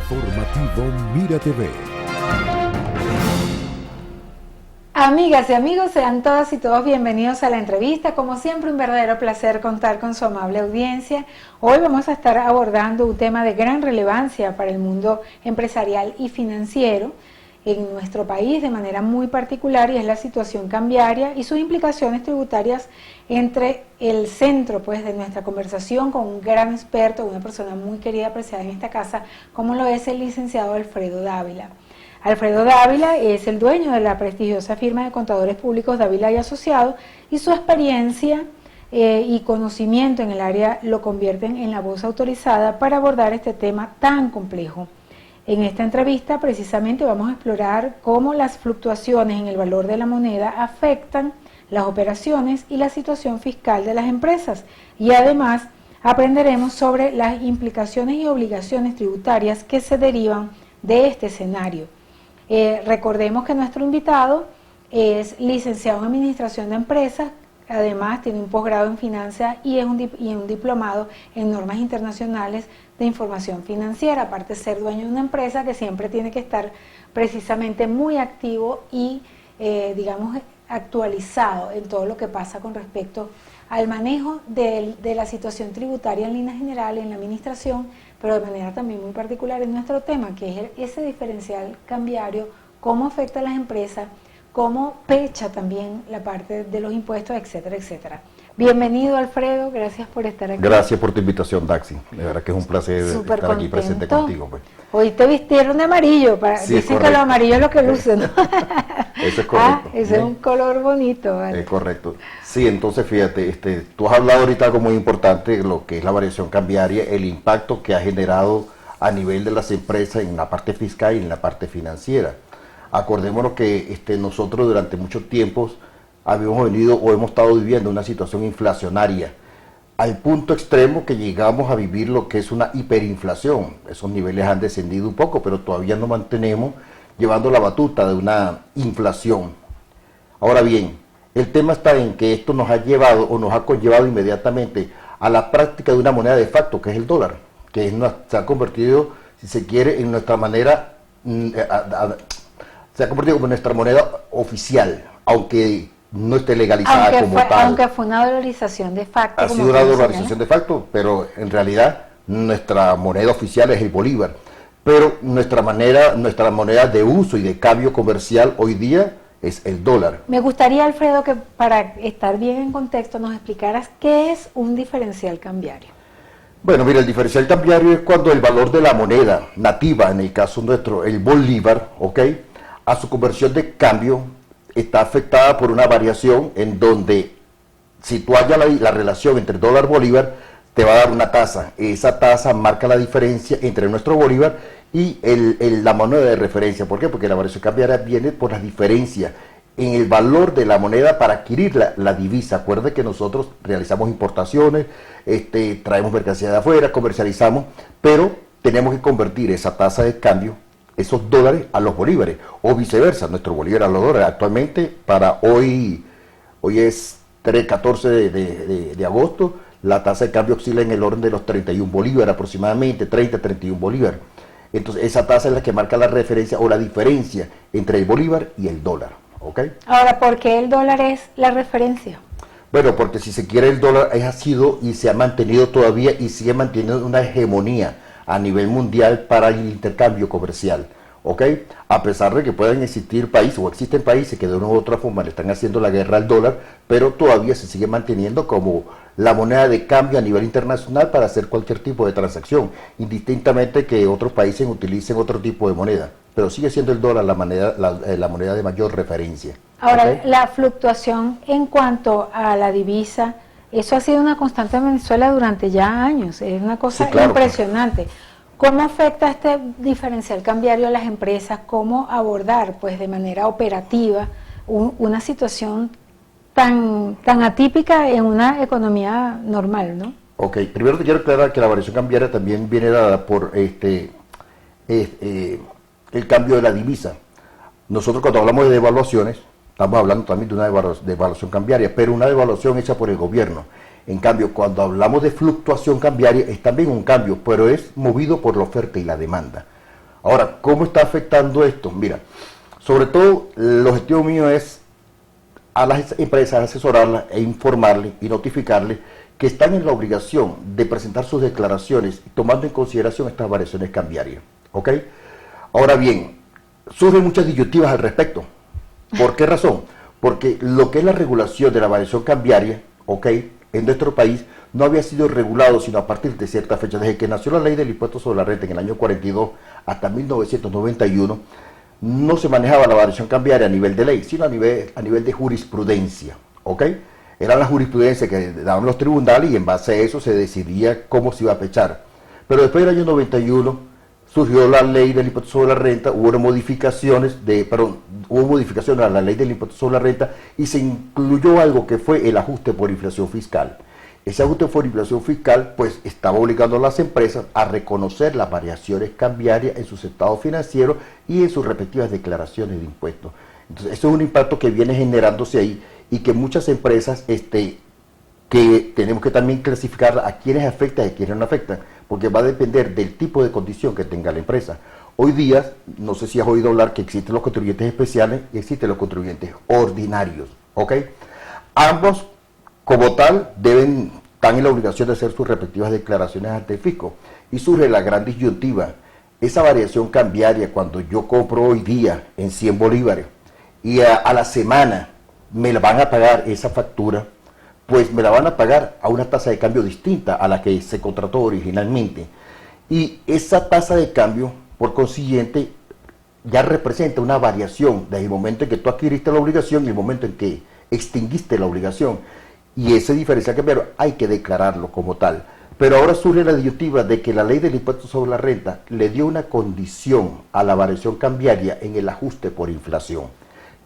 Informativo Mira TV. Amigas y amigos, sean todas y todos bienvenidos a la entrevista. Como siempre, un verdadero placer contar con su amable audiencia. Hoy vamos a estar abordando un tema de gran relevancia para el mundo empresarial y financiero en nuestro país de manera muy particular, y es la situación cambiaria y sus implicaciones tributarias entre el centro pues de nuestra conversación con un gran experto, una persona muy querida, apreciada en esta casa, como lo es el licenciado Alfredo Dávila. Alfredo Dávila es el dueño de la prestigiosa firma de contadores públicos Dávila y Asociados, y su experiencia y conocimiento en el área lo convierten en la voz autorizada para abordar este tema tan complejo. En esta entrevista precisamente vamos a explorar cómo las fluctuaciones en el valor de la moneda afectan las operaciones y la situación fiscal de las empresas, y además aprenderemos sobre las implicaciones y obligaciones tributarias que se derivan de este escenario. Recordemos que nuestro invitado es licenciado en Administración de Empresas, además tiene un posgrado en Finanzas y un diplomado en Normas Internacionales de Información Financiera, aparte de ser dueño de una empresa que siempre tiene que estar precisamente muy activo y, digamos, actualizado en todo lo que pasa con respecto al manejo de la situación tributaria en líneas generales, en la administración, pero de manera también muy particular en nuestro tema, que es ese diferencial cambiario, cómo afecta a las empresas, cómo pecha también la parte de los impuestos, etcétera, etcétera. Bienvenido, Alfredo, gracias por estar aquí. Gracias por tu invitación, Daxi. De verdad que es un placer estar aquí presente contigo. Pues. Hoy te vistieron de amarillo, Sí, dicen que lo amarillo es lo que luce, ¿no? Eso es correcto. Ese es un color bonito. ¿Vale? Es correcto. Sí, entonces fíjate, tú has hablado ahorita algo muy importante, lo que es la variación cambiaria, el impacto que ha generado a nivel de las empresas en la parte fiscal y en la parte financiera. Acordémonos que nosotros durante muchos tiempos habíamos venido o hemos estado viviendo una situación inflacionaria al punto extremo que llegamos a vivir lo que es una hiperinflación. Esos niveles han descendido un poco, pero todavía nos mantenemos llevando la batuta de una inflación. Ahora bien, el tema está en que esto nos ha llevado o nos ha conllevado inmediatamente a la práctica de una moneda de facto, que es el dólar, que se ha convertido, si se quiere, en nuestra manera, se ha convertido como nuestra moneda oficial, aunque no esté legalizada como tal. Aunque fue una dolarización de facto. Ha sido una dolarización de facto, pero en realidad nuestra moneda oficial es el bolívar. Pero nuestra moneda de uso y de cambio comercial hoy día es el dólar. Me gustaría, Alfredo, que para estar bien en contexto nos explicaras qué es un diferencial cambiario. Bueno, mira, el diferencial cambiario es cuando el valor de la moneda nativa, en el caso nuestro, el bolívar, ¿ok?, a su conversión de cambio está afectada por una variación en donde si tú hallas la relación entre dólar y bolívar, te va a dar una tasa. Esa tasa marca la diferencia entre nuestro bolívar y la moneda de referencia. ¿Por qué? Porque la variación cambiaria viene por la diferencia en el valor de la moneda para adquirir la divisa. Acuerde que nosotros realizamos importaciones, traemos mercancía de afuera, comercializamos, pero tenemos que convertir esa tasa de cambio, esos dólares, a los bolívares, o viceversa, nuestro bolívar a los dólares. Actualmente, para hoy es 14 de agosto, la tasa de cambio oscila en el orden de los 31 bolívares, aproximadamente 30, 31 bolívares. Entonces, esa tasa es la que marca la referencia o la diferencia entre el bolívar y el dólar. ¿Okay? Ahora, ¿por qué el dólar es la referencia? Bueno, porque si se quiere, el dólar ha sido y se ha mantenido todavía y sigue manteniendo una hegemonía a nivel mundial para el intercambio comercial, ¿ok? A pesar de que puedan existir países, o existen países que de una u otra forma le están haciendo la guerra al dólar, pero todavía se sigue manteniendo como la moneda de cambio a nivel internacional para hacer cualquier tipo de transacción, indistintamente que otros países utilicen otro tipo de moneda, pero sigue siendo el dólar la moneda de mayor referencia. Ahora, ¿okay? La fluctuación en cuanto a la divisa, eso ha sido una constante en Venezuela durante ya años, es una cosa impresionante. ¿Cómo afecta este diferencial cambiario a las empresas? ¿Cómo abordar pues de manera operativa una situación tan atípica en una economía normal, ¿no? Ok, primero te quiero aclarar que la variación cambiaria también viene dada por el cambio de la divisa. Nosotros cuando hablamos de devaluaciones, estamos hablando también de una devaluación cambiaria, pero una devaluación hecha por el gobierno. En cambio, cuando hablamos de fluctuación cambiaria, es también un cambio, pero es movido por la oferta y la demanda. Ahora, ¿cómo está afectando esto? Mira, sobre todo el objetivo mío es a las empresas asesorarlas e informarles y notificarles que están en la obligación de presentar sus declaraciones tomando en consideración estas variaciones cambiarias. ¿Ok? Ahora bien, surgen muchas disyuntivas al respecto. ¿Por qué razón? Porque lo que es la regulación de la variación cambiaria, ¿ok?, en nuestro país no había sido regulado sino a partir de cierta fecha. Desde que nació la ley del impuesto sobre la renta en el año 42 hasta 1991, no se manejaba la variación cambiaria a nivel de ley, sino a nivel de jurisprudencia, ¿ok? Era la jurisprudencia que daban los tribunales y en base a eso se decidía cómo se iba a fechar. Pero después del año 91 surgió la ley del impuesto sobre la renta, hubo modificaciones a la ley del impuesto sobre la renta y se incluyó algo que fue el ajuste por inflación fiscal. Ese ajuste por inflación fiscal pues estaba obligando a las empresas a reconocer las variaciones cambiarias en sus estados financieros y en sus respectivas declaraciones de impuestos. Entonces, eso es un impacto que viene generándose ahí y que muchas empresas que tenemos que también clasificar a quienes afecta y a quienes no afectan, porque va a depender del tipo de condición que tenga la empresa. Hoy día, no sé si has oído hablar que existen los contribuyentes especiales y existen los contribuyentes ordinarios, ¿ok? Ambos, como tal, están en la obligación de hacer sus respectivas declaraciones ante el fisco. Y surge la gran disyuntiva, esa variación cambiaria cuando yo compro hoy día en 100 bolívares y a la semana me la van a pagar esa factura, pues me la van a pagar a una tasa de cambio distinta a la que se contrató originalmente. Y esa tasa de cambio, por consiguiente, ya representa una variación desde el momento en que tú adquiriste la obligación y el momento en que extinguiste la obligación. Y ese diferencial cambiario hay que declararlo como tal. Pero ahora surge la disyuntiva de que la ley del impuesto sobre la renta le dio una condición a la variación cambiaria en el ajuste por inflación.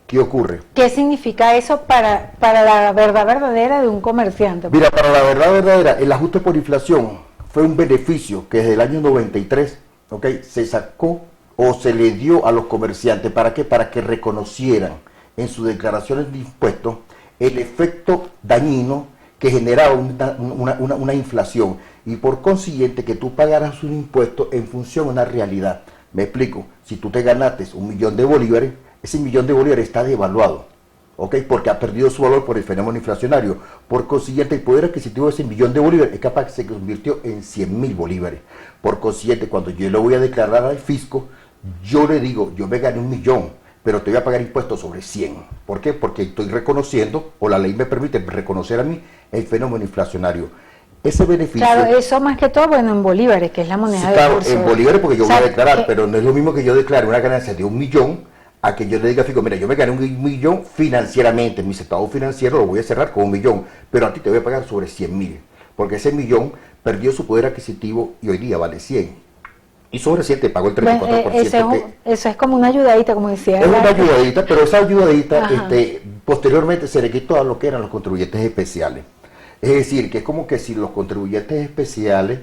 ¿Qué ocurre? ¿Qué significa eso para la verdad verdadera de un comerciante? Mira, para la verdad verdadera, el ajuste por inflación fue un beneficio que desde el año 93, ¿ok?, se sacó o se le dio a los comerciantes. ¿Para qué? Para que reconocieran en sus declaraciones de impuestos el efecto dañino que generaba una inflación y por consiguiente que tú pagaras un impuesto en función a una realidad. Me explico, si tú te ganaste 1 millón de bolívares, ese 1 millón de bolívares está devaluado, ¿ok?, porque ha perdido su valor por el fenómeno inflacionario. Por consiguiente, el poder adquisitivo de ese 1 millón de bolívares es capaz que se convirtió en 100.000 bolívares. Por consiguiente, cuando yo lo voy a declarar al fisco, yo le digo, yo me gané 1 millón, pero te voy a pagar impuestos sobre 100. ¿Por qué? Porque estoy reconociendo, o la ley me permite reconocer a mí el fenómeno inflacionario. Ese beneficio... Claro, eso más que todo, bueno, en bolívares, que es la moneda de claro, curso. en bolívares porque yo voy a declarar, pero no es lo mismo que yo declare una ganancia de 1 millón a que yo le diga a Fico, mira, yo me gané 1 millón financieramente, mis estados financieros lo voy a cerrar con 1 millón, pero a ti te voy a pagar sobre 100.000, porque ese millón perdió su poder adquisitivo y hoy día vale 100. Y sobre 100 te pago el 34%. Eso es como una ayudadita, como decía. Es una ayudadita, pero esa ayudadita posteriormente se le quitó a lo que eran los contribuyentes especiales. Es decir, que es como que si los contribuyentes especiales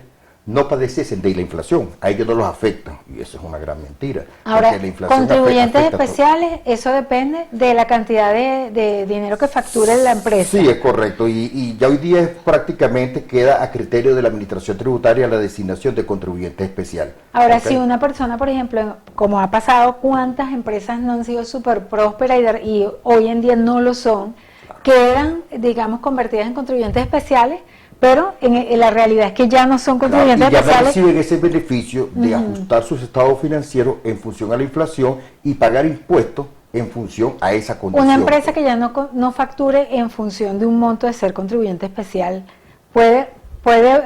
no padeciesen de la inflación, a ellos no los afecta, y eso es una gran mentira. Ahora, la inflación contribuyentes especiales, eso depende de la cantidad de dinero que facture la empresa. Sí, es correcto, y ya hoy día prácticamente queda a criterio de la administración tributaria la designación de contribuyente especial. Ahora, ¿Okay? si una persona, por ejemplo, como ha pasado, ¿cuántas empresas no han sido súper prósperas y hoy en día no lo son, quedan, digamos, convertidas en contribuyentes especiales? Pero en la realidad es que ya no son contribuyentes y ya especiales. no reciben ese beneficio de ajustar sus estados financieros en función a la inflación y pagar impuestos en función a esa condición. Una empresa que ya no facture en función de un monto de ser contribuyente especial, ¿puede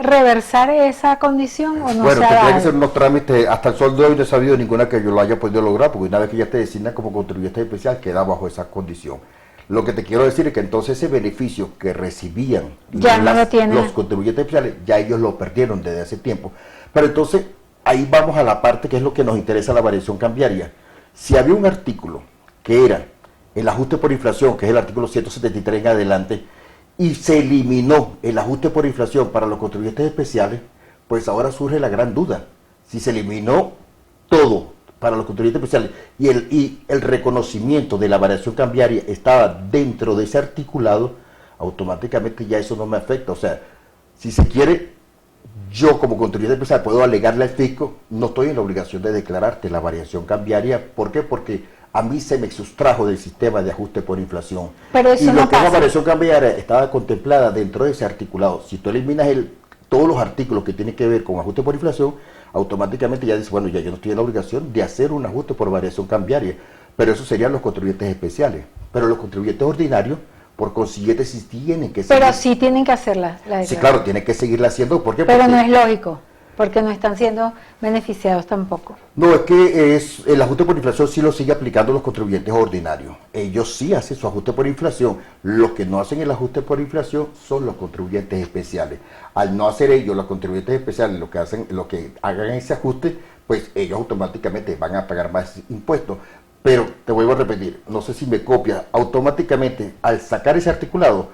reversar esa condición o no? Bueno, tendría que ser unos trámites. Hasta el sol de hoy no he sabido ninguna que yo lo haya podido lograr, porque una vez que ya te designan como contribuyente especial, queda bajo esa condición. Lo que te quiero decir es que entonces ese beneficio que recibían ya no lo tienen los contribuyentes especiales, ya ellos lo perdieron desde hace tiempo. Pero entonces, ahí vamos a la parte que es lo que nos interesa, la variación cambiaria. Si había un artículo que era el ajuste por inflación, que es el artículo 173 en adelante, y se eliminó el ajuste por inflación para los contribuyentes especiales, pues ahora surge la gran duda. Si se eliminó todo para los contribuyentes especiales y el reconocimiento de la variación cambiaria estaba dentro de ese articulado, automáticamente ya eso no me afecta. O sea, si se quiere, yo como contribuyente especial puedo alegarle al fisco, no estoy en la obligación de declararte la variación cambiaria. ¿Por qué? Porque a mí se me sustrajo del sistema de ajuste por inflación. Pero eso y lo no que es la pasa. variación cambiaria estaba contemplada dentro de ese articulado. Si tú eliminas todos los artículos que tienen que ver con ajuste por inflación, automáticamente ya dices, bueno, ya yo no estoy en la obligación de hacer un ajuste por variación cambiaria. Pero eso serían los contribuyentes especiales. Pero los contribuyentes ordinarios, por consiguiente, sí tienen que Pero sí tienen que hacer la Sí, declaración. claro, tienen que seguirla haciendo. ¿Por qué? Pero Porque no es lógico, porque no están siendo beneficiados tampoco. no, es que el ajuste por inflación sí lo sigue aplicando los contribuyentes ordinarios. Ellos sí hacen su ajuste por inflación. Los que no hacen el ajuste por inflación son los contribuyentes especiales. Al no hacer ellos, los contribuyentes especiales, lo que hagan ese ajuste, pues ellos automáticamente van a pagar más impuestos. Pero te vuelvo a repetir, no sé si me copias, automáticamente al sacar ese articulado,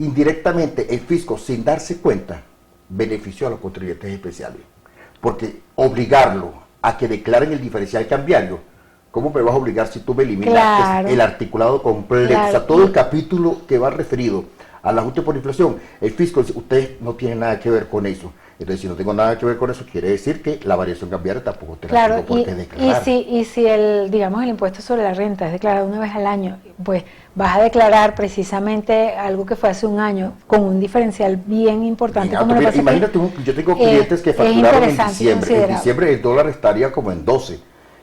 indirectamente el fisco, sin darse cuenta, benefició a los contribuyentes especiales. Porque obligarlo a que declaren el diferencial cambiario, ¿cómo me vas a obligar si tú me eliminas Claro. el articulado completo? Claro. O sea, todo el capítulo que va referido al ajuste por inflación, el fisco dice, ustedes no tienen nada que ver con eso. Entonces, si no tengo nada que ver con eso, quiere decir que la variación cambiaria tampoco te la Claro, tengo por qué declarar. y si digamos, el impuesto sobre la renta es declarado una vez al año, pues vas a declarar precisamente algo que fue hace un año con un diferencial bien importante. Bien Como alto. lo Mira, que pasa es que, imagínate, yo tengo clientes que es facturaron en interesante y diciembre. En considerable. diciembre el dólar estaría como en 12.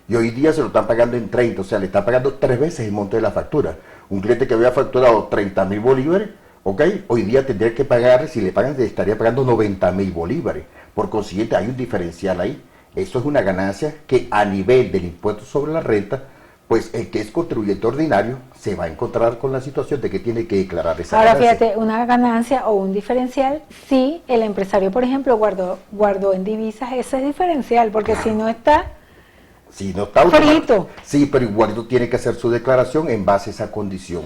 Y hoy día se lo están pagando en 30. O sea, le están pagando 3 veces el monto de la factura. Un cliente que había facturado 30.000 bolívares, ¿ok? Hoy día tendría que pagar, si le pagan, le estaría pagando 90.000 bolívares. Por consiguiente, hay un diferencial ahí. Eso es una ganancia que a nivel del impuesto sobre la renta, pues el que es contribuyente ordinario se va a encontrar con la situación de que tiene que declarar esa ahora ganancia. fíjate, una ganancia o un diferencial, si el empresario, por ejemplo, guardó en divisas ese diferencial, porque si no está, Si no está frito. Sí, pero igualito tiene que hacer su declaración en base a esa condición.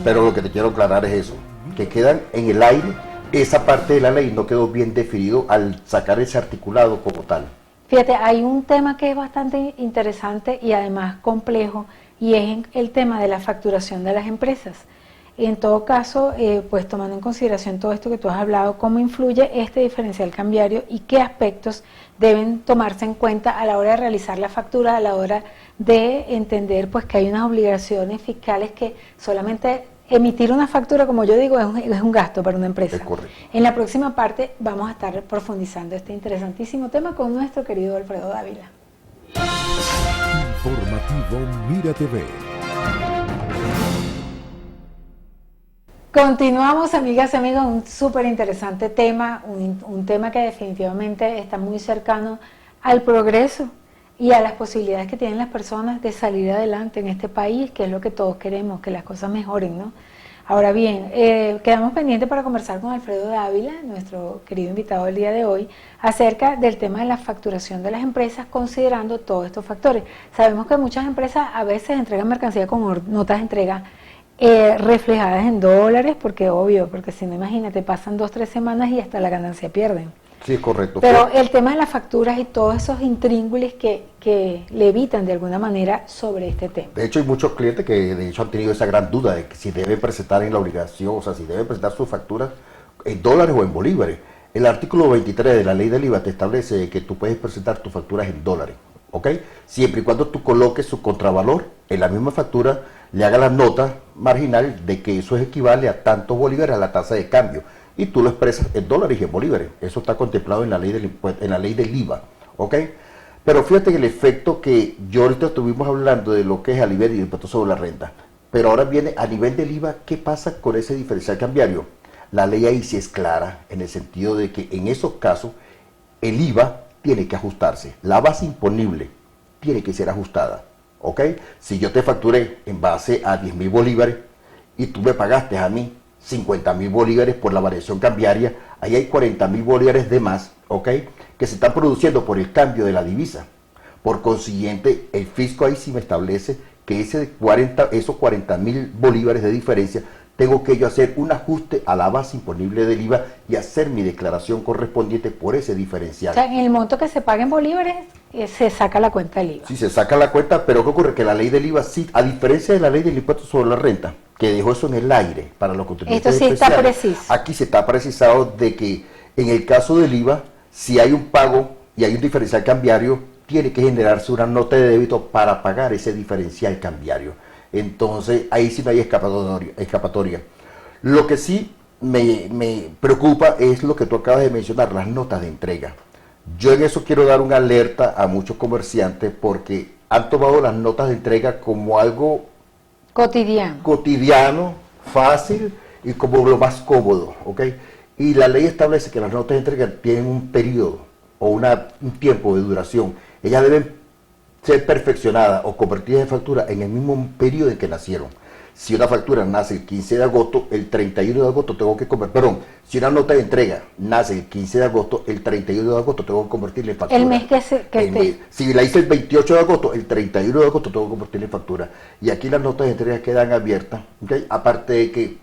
Pero lo que te quiero aclarar es eso, que quedan en el aire, esa parte de la ley no quedó bien definido al sacar ese articulado como tal. Fíjate, hay un tema que es bastante interesante y además complejo, y es el tema de la facturación de las empresas. En todo caso, pues tomando en consideración todo esto que tú has hablado, ¿cómo influye este diferencial cambiario y qué aspectos deben tomarse en cuenta a la hora de realizar la factura, a la hora de entender pues que hay unas obligaciones fiscales que solamente emitir una factura, como yo digo, es un gasto para una empresa? Es correcto. En la próxima parte vamos a estar profundizando este interesantísimo tema con nuestro querido Alfredo Dávila. Informativo Mira TV. Continuamos, amigas y amigos, un súper interesante tema, un tema que definitivamente está muy cercano al progreso y a las posibilidades que tienen las personas de salir adelante en este país, que es lo que todos queremos, que las cosas mejoren, ¿no? Ahora bien, quedamos pendientes para conversar con Alfredo Dávila, nuestro querido invitado del día de hoy, acerca del tema de la facturación de las empresas, considerando todos estos factores. Sabemos que muchas empresas a veces entregan mercancía con notas de entrega reflejadas en dólares, porque obvio, porque si no, imagínate, pasan 2 o 3 semanas y hasta la ganancia pierden. Sí, es correcto. Pero el tema de las facturas y todos esos intríngulis que le evitan de alguna manera sobre este tema. De hecho, hay muchos clientes que de hecho han tenido esa gran duda de que si deben presentar en la obligación, o sea, si deben presentar sus facturas en dólares o en bolívares. El artículo 23 de la ley del IVA te establece que tú puedes presentar tus facturas en dólares, ¿ok? Siempre y cuando tú coloques su contravalor en la misma factura, le haga la nota marginal de que eso equivale a tantos bolívares a la tasa de cambio. Y tú lo expresas en dólares y en bolívares. Eso está contemplado en la ley del IVA, ¿ok? Pero fíjate que el efecto que yo ahorita estuvimos hablando de lo que es a nivel del impuesto sobre la renta, pero ahora viene a nivel del IVA, ¿qué pasa con ese diferencial cambiario? La ley ahí sí es clara en el sentido de que en esos casos el IVA tiene que ajustarse. La base imponible tiene que ser ajustada, ¿ok? Si yo te facturé en base a 10.000 bolívares y tú me pagaste a mí 50.000 bolívares por la variación cambiaria, ahí hay 40.000 bolívares de más, ¿ok? Que se están produciendo por el cambio de la divisa. Por consiguiente, el fisco ahí sí me establece que esos 40.000 bolívares de diferencia, tengo que yo hacer un ajuste a la base imponible del IVA y hacer mi declaración correspondiente por ese diferencial. O sea, en el monto que se paga en bolívares se saca la cuenta del IVA. Sí, se saca la cuenta, pero ¿qué ocurre? Que la ley del IVA sí, a diferencia de la ley del impuesto sobre la renta, que dejó eso en el aire para los contribuyentes Esto sí está especiales, preciso. aquí se está precisado de que en el caso del IVA si hay un pago y hay un diferencial cambiario, tiene que generarse una nota de débito para pagar ese diferencial cambiario. Entonces, ahí sí no hay escapatoria. Lo que sí me preocupa es lo que tú acabas de mencionar, las notas de entrega. Yo en eso quiero dar una alerta a muchos comerciantes porque han tomado las notas de entrega como algo cotidiano, fácil y como lo más cómodo, ¿ok? Y la ley establece que las notas de entrega tienen un periodo o un tiempo de duración. Ellas deben ser perfeccionadas o convertidas en factura en el mismo periodo en que nacieron. Si una factura nace el 15 de agosto, el 31 de agosto tengo que convertir, perdón, si una nota de entrega nace el 15 de agosto, el 31 de agosto tengo que convertirla en factura. El mes que si la hice el 28 de agosto, el 31 de agosto tengo que convertirla en factura. Y aquí las notas de entrega quedan abiertas, ¿okay? Aparte de que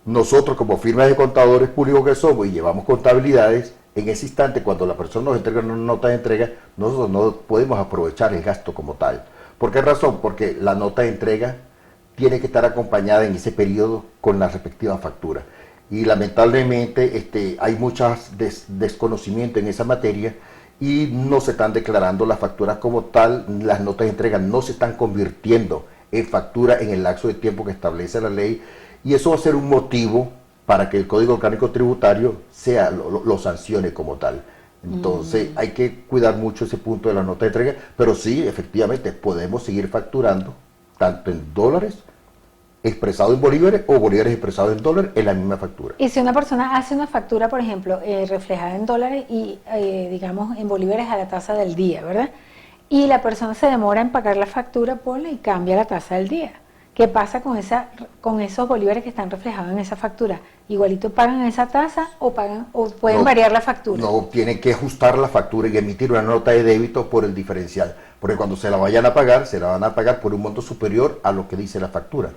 nosotros como firmas de contadores públicos que somos y llevamos contabilidades, en ese instante cuando la persona nos entrega una nota de entrega, nosotros no podemos aprovechar el gasto como tal. ¿Por qué razón? Porque la nota de entrega tiene que estar acompañada en ese periodo con la respectiva factura. Y lamentablemente hay muchos desconocimiento en esa materia y no se están declarando las facturas como tal, las notas de entrega no se están convirtiendo en factura en el lapso de tiempo que establece la ley, y eso va a ser un motivo para que el Código Orgánico Tributario lo sancione como tal. Entonces hay que cuidar mucho ese punto de la nota de entrega, pero sí, efectivamente, podemos seguir facturando tanto en dólares expresado en bolívares o bolívares expresados en dólares en la misma factura. Y si una persona hace una factura, por ejemplo, reflejada en dólares y digamos en bolívares a la tasa del día, ¿verdad? Y la persona se demora en pagar la factura, ponle y cambia la tasa del día. ¿Qué pasa con esos bolívares que están reflejados en esa factura? ¿Igualito pagan esa tasa o pueden variar la factura? No, tienen que ajustar la factura y emitir una nota de débito por el diferencial. Porque cuando se la vayan a pagar, se la van a pagar por un monto superior a lo que dice la factura.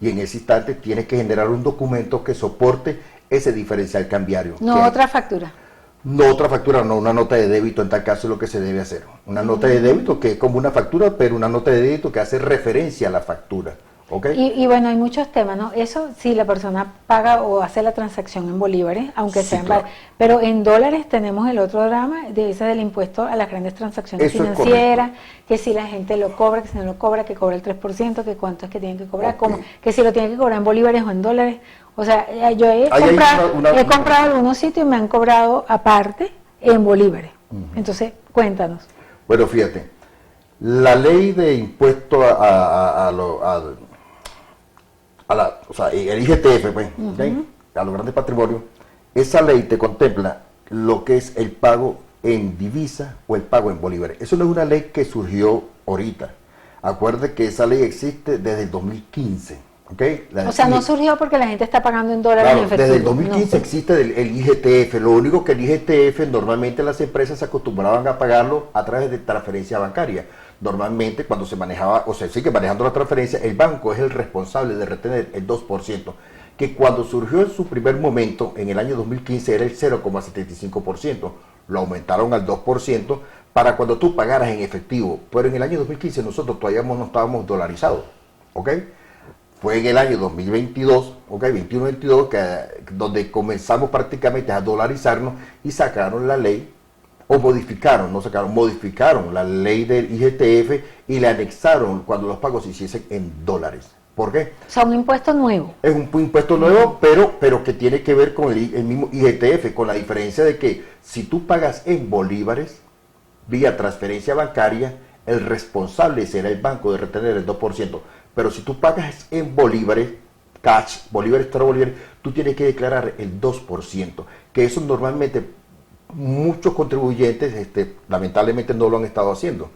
Y en ese instante tienes que generar un documento que soporte ese diferencial cambiario. No otra factura. No otra factura, no una nota de débito, en tal caso es lo que se debe hacer. Una nota de débito que es como una factura, pero una nota de débito que hace referencia a la factura. ¿Okay? Y bueno, hay muchos temas, ¿no? Eso si la persona paga o hace la transacción en bolívares, aunque sí, sean claro. Pero en dólares tenemos el otro drama de ese del impuesto a las grandes transacciones eso financieras, que si la gente lo cobra, que si no lo cobra, que cobra el 3%, que cuánto es que tienen que cobrar, okay. Que si lo tienen que cobrar en bolívares o en dólares. O sea, yo he comprado algunos sitios y me han cobrado aparte en bolívares. Entonces, cuéntanos. Bueno, fíjate, la ley de impuesto o sea, el IGTF, pues, ¿okay? A los grandes patrimonios, esa ley te contempla lo que es el pago en divisa o el pago en bolívares. Eso no es una ley que surgió ahorita. Acuérdate que esa ley existe desde el 2015. ¿Okay? O sea, no surgió porque la gente está pagando en dólares en efectivo. Desde el 2015 existe el IGTF. Lo único que el IGTF, normalmente las empresas se acostumbraban a pagarlo a través de transferencia bancaria. Normalmente cuando se manejaba, o se sigue manejando la transferencia, el banco es el responsable de retener el 2%, que cuando surgió en su primer momento, en el año 2015, era el 0,75%. Lo aumentaron al 2% para cuando tú pagaras en efectivo. Pero en el año 2015 nosotros todavía no estábamos dolarizados. ¿Ok? Fue en el año 2022, ¿ok? 21-22, donde comenzamos prácticamente a dolarizarnos y sacaron la ley, o modificaron la ley del IGTF y le anexaron cuando los pagos se hiciesen en dólares. ¿Por qué? O sea, un impuesto nuevo. Es un impuesto nuevo, pero que tiene que ver con el mismo IGTF, con la diferencia de que si tú pagas en bolívares, vía transferencia bancaria, el responsable será el banco de retener el 2%. Pero si tú pagas en bolívares, cash, bolívares, tú tienes que declarar el 2%, que eso normalmente muchos contribuyentes lamentablemente no lo han estado haciendo.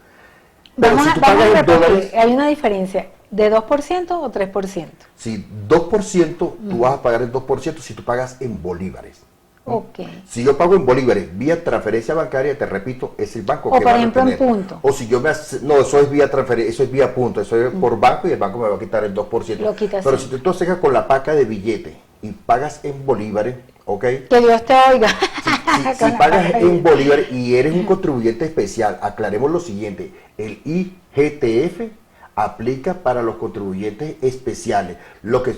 Pero vamos si tú a pagas en repetir, dólares, hay una diferencia de 2% o 3%. Si 2%, tú vas a pagar el 2% si tú pagas en bolívares. Okay. Si yo pago en bolívares vía transferencia bancaria, te repito, es el banco o que por va ejemplo a retener. En punto. O si yo no, eso es vía transferencia, eso es vía punto, eso es por banco y el banco me va a quitar el 2%. Lo quitas. Pero si tú haces con la paca de billete y pagas en bolívares, ¿ok? Que Dios te oiga. Si pagas en bolívares y eres un contribuyente especial, aclaremos lo siguiente, el IGTF aplica para los contribuyentes especiales, lo que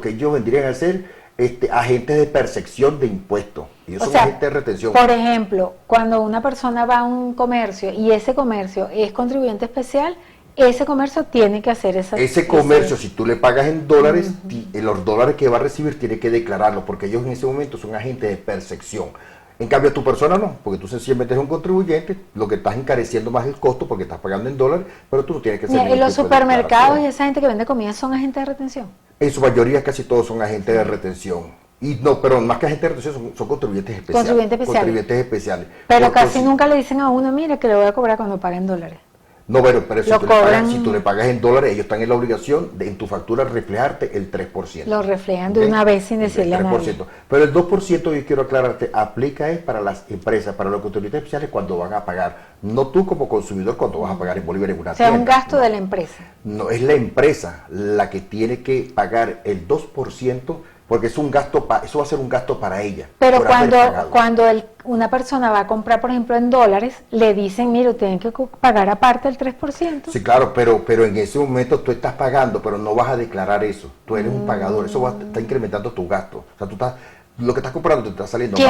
ellos vendrían a ser agentes de percepción de impuestos. Ellos son agentes de retención. Por ejemplo, cuando una persona va a un comercio y ese comercio es contribuyente especial, ese comercio tiene que hacer ese comercio, si tú le pagas en dólares, los dólares que va a recibir tiene que declararlo, porque ellos en ese momento son agentes de percepción. En cambio, tu persona no, porque tú sencillamente eres un contribuyente, lo que estás encareciendo más el costo porque estás pagando en dólares, pero tú no tienes que hacer ningún tipo de declaración. ¿Y los supermercados y esa gente que vende comida son agentes de retención? En su mayoría casi todos son agentes de retención. Y no, pero más que agentes de retención son contribuyentes especiales. Contribuyentes especiales. Pero casi nunca le dicen a uno, mire, que le voy a cobrar cuando pague en dólares. No, bueno, pero si tú le pagas en dólares, ellos están en la obligación de en tu factura reflejarte el 3%. Lo reflejan de una vez sin decirle a nadie. Pero el 2%, yo quiero aclararte, aplica es para las empresas, para los contribuyentes especiales cuando van a pagar. No tú como consumidor cuando vas a pagar en bolívar en una tienda. O sea, un gasto de la empresa. No, es la empresa la que tiene que pagar el 2%, porque es un gasto, eso va a ser un gasto para ella. Pero cuando una persona va a comprar, por ejemplo, en dólares, le dicen, mire, tienen que pagar aparte el 3%. Sí, claro, pero en ese momento tú estás pagando, pero no vas a declarar eso. Tú eres un pagador, eso está incrementando tu gasto. O sea, tú estás, lo que estás comprando te está saliendo más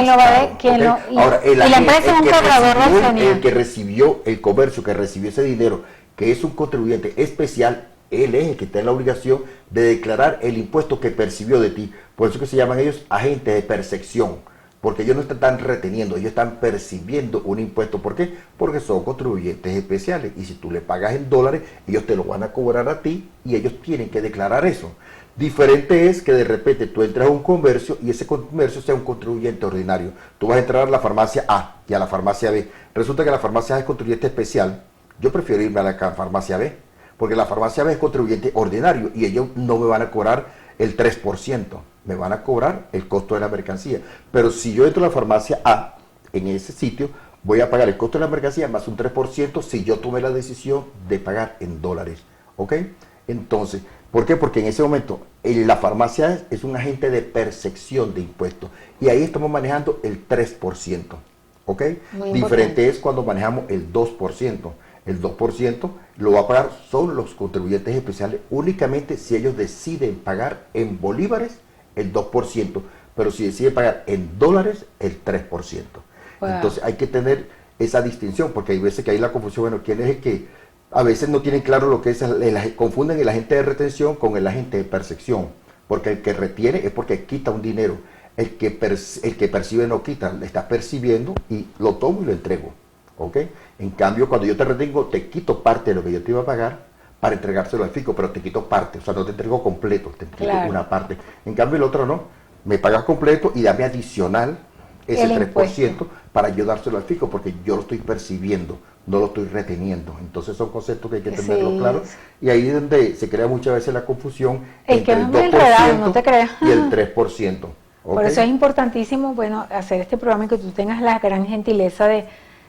caro. Ahora, la empresa es un cobrador. El que recibió, el comercio que recibió ese dinero, que es un contribuyente especial, él es el que está en la obligación de declarar el impuesto que percibió de ti. Por eso que se llaman ellos agentes de percepción, porque ellos no están reteniendo, ellos están percibiendo un impuesto. ¿Por qué? Porque son contribuyentes especiales, y si tú le pagas en dólares, ellos te lo van a cobrar a ti y ellos tienen que declarar eso. Diferente es que de repente tú entras a un comercio y ese comercio sea un contribuyente ordinario. Tú vas a entrar a la farmacia A y a la farmacia B. Resulta que la farmacia A es contribuyente especial. Yo prefiero irme a la farmacia B, porque la farmacia B es contribuyente ordinario y ellos no me van a cobrar el 3%, me van a cobrar el costo de la mercancía. Pero si yo entro a la farmacia A, en ese sitio, voy a pagar el costo de la mercancía más un 3% si yo tomé la decisión de pagar en dólares. ¿Ok? Entonces, ¿por qué? Porque en ese momento la farmacia es un agente de percepción de impuestos y ahí estamos manejando el 3%. ¿Ok? Diferente es cuando manejamos el 2%. El 2% lo va a pagar son los contribuyentes especiales únicamente si ellos deciden pagar en bolívares el 2%, pero si deciden pagar en dólares el 3%. Wow. Entonces hay que tener esa distinción, porque hay veces que hay la confusión, bueno, ¿quién es el que a veces no tienen claro lo que es, confunden el agente de retención con el agente de percepción? Porque el que retiene es porque quita un dinero, el que percibe no quita, le está percibiendo y lo tomo y lo entrego. ¿Ok? En cambio, cuando yo te retengo, te quito parte de lo que yo te iba a pagar para entregárselo al fisco, pero te quito parte, o sea, no te entrego completo, te quito una parte. En cambio, el otro no, me pagas completo y dame adicional ese 3% para yo dárselo al fisco, porque yo lo estoy percibiendo, no lo estoy reteniendo. Entonces son conceptos que hay que tenerlo claro, y ahí es donde se crea muchas veces la confusión entre el 2% y el 3%. ¿Okay? Por eso es importantísimo, bueno, hacer este programa y que tú tengas la gran gentileza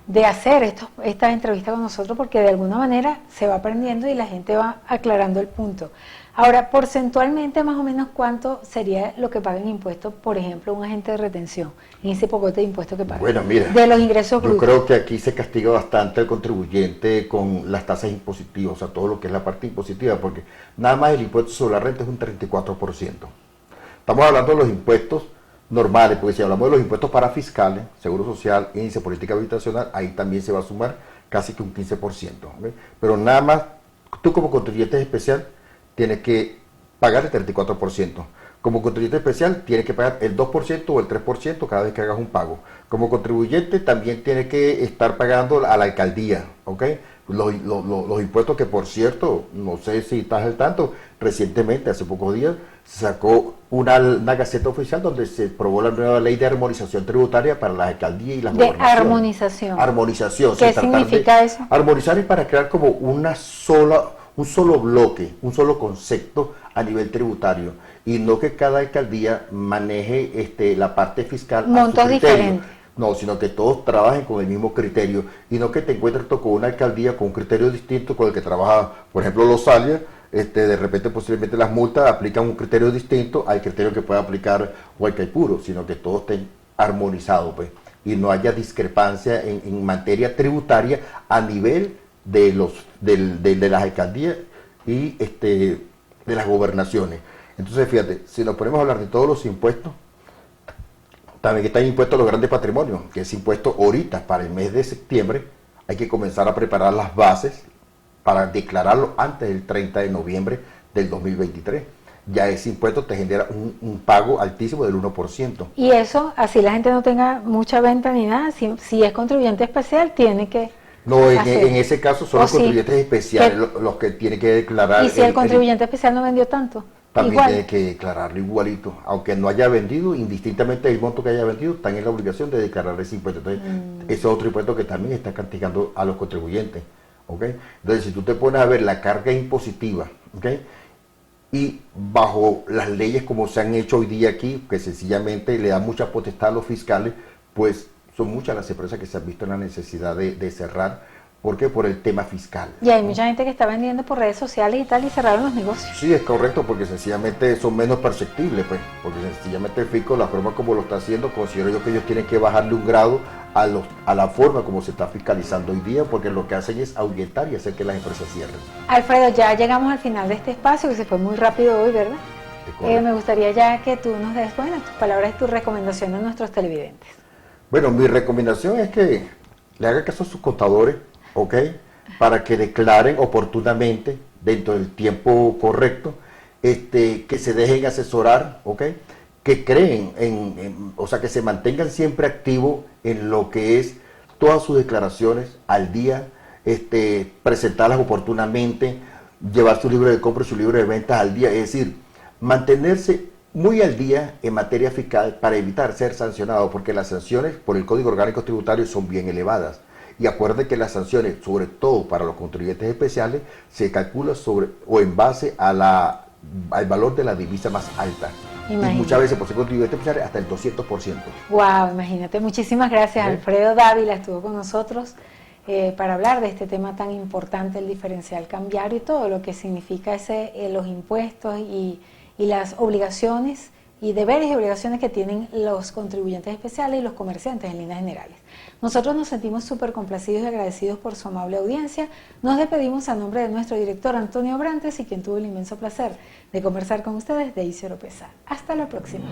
de hacer estas entrevistas con nosotros, porque de alguna manera se va aprendiendo y la gente va aclarando el punto. Ahora, porcentualmente, más o menos, ¿cuánto sería lo que paga en impuestos, por ejemplo, un agente de retención, en ese pocote de impuestos que paga? Bueno, mira, de los ingresos brutos. Yo creo que aquí se castiga bastante al contribuyente con las tasas impositivas, o sea, todo lo que es la parte impositiva, porque nada más el impuesto sobre la renta es un 34%. Estamos hablando de los impuestos normales, porque si hablamos de los impuestos para fiscales, seguro social, índice de política habitacional, ahí también se va a sumar casi que un 15%. ¿Okay? Pero nada más, tú como contribuyente especial tienes que pagar el 34%. Como contribuyente especial tienes que pagar el 2% o el 3% cada vez que hagas un pago. Como contribuyente también tienes que estar pagando a la alcaldía, ¿ok? Los impuestos que, por cierto, no sé si estás al tanto, recientemente, hace pocos días, se sacó una gaceta oficial donde se aprobó la nueva ley de armonización tributaria para las alcaldías y las gobernaciones. De armonización. Armonización. ¿Qué significa eso? Armonizar es para crear como un solo bloque, un solo concepto a nivel tributario, y no que cada alcaldía maneje la parte fiscal montos a su criterio. Diferentes. No, sino que todos trabajen con el mismo criterio, y no que te encuentres tú con una alcaldía con un criterio distinto con el que trabaja, por ejemplo, Losalia. De repente posiblemente las multas aplican un criterio distinto al criterio que puede aplicar Huaycaipuro, sino que todos estén armonizados, pues, y no haya discrepancia en materia tributaria a nivel de las alcaldías y de las gobernaciones. Entonces, fíjate, si nos ponemos a hablar de todos los impuestos, también está el impuesto a los grandes patrimonios, que es impuesto ahorita para el mes de septiembre. Hay que comenzar a preparar las bases para declararlo antes del 30 de noviembre del 2023. Ya ese impuesto te genera un pago altísimo del 1%. Y eso, así la gente no tenga mucha venta ni nada, si es contribuyente especial, tiene que No, en hacer. ese caso son O los sí, contribuyentes especiales los que tienen que declarar. Y si el contribuyente especial no vendió tanto, también igual. tiene que declararlo igualito. Aunque no haya vendido, indistintamente del monto que haya vendido, están en la obligación de declarar ese impuesto. Entonces, ese es otro impuesto que también está castigando a los contribuyentes. ¿Okay? Entonces, si tú te pones a ver la carga impositiva, ¿okay? Y bajo las leyes como se han hecho hoy día aquí, que sencillamente le da mucha potestad a los fiscales, pues son muchas las empresas que se han visto en la necesidad de cerrar. ¿Por qué? Por el tema fiscal. Y hay mucha gente que está vendiendo por redes sociales y tal y cerraron los negocios. Sí, es correcto, porque sencillamente son menos perceptibles, pues, porque sencillamente el fisco, la forma como lo está haciendo, considero yo que ellos tienen que bajarle un grado a la forma como se está fiscalizando hoy día, porque lo que hacen es ahuyentar y hacer que las empresas cierren. Alfredo, ya llegamos al final de este espacio, que se fue muy rápido hoy, ¿verdad? Me gustaría ya que tú nos des, bueno, tus palabras y tus recomendaciones a nuestros televidentes. Bueno, mi recomendación es que le hagan caso a sus contadores, ¿ok? Para que declaren oportunamente, dentro del tiempo correcto, que se dejen asesorar, ¿ok? Que creen o sea, que se mantengan siempre activos en lo que es todas sus declaraciones al día, presentarlas oportunamente, llevar su libro de compra y su libro de ventas al día, es decir, mantenerse muy al día en materia fiscal para evitar ser sancionado, porque las sanciones por el Código Orgánico Tributario son bien elevadas. Y acuérdense que las sanciones, sobre todo para los contribuyentes especiales, se calcula en base al valor de la divisa más alta. Imagínate. Y muchas veces por ser contribuyente especial hasta el 200%. Wow, imagínate. Muchísimas gracias. ¿Sí? Alfredo Dávila estuvo con nosotros para hablar de este tema tan importante, el diferencial cambiario y todo lo que significa los impuestos y las obligaciones y deberes y obligaciones que tienen los contribuyentes especiales y los comerciantes en líneas generales. Nosotros nos sentimos súper complacidos y agradecidos por su amable audiencia. Nos despedimos a nombre de nuestro director Antonio Brantes y quien tuvo el inmenso placer de conversar con ustedes, Daisy Oropesa. Hasta la próxima.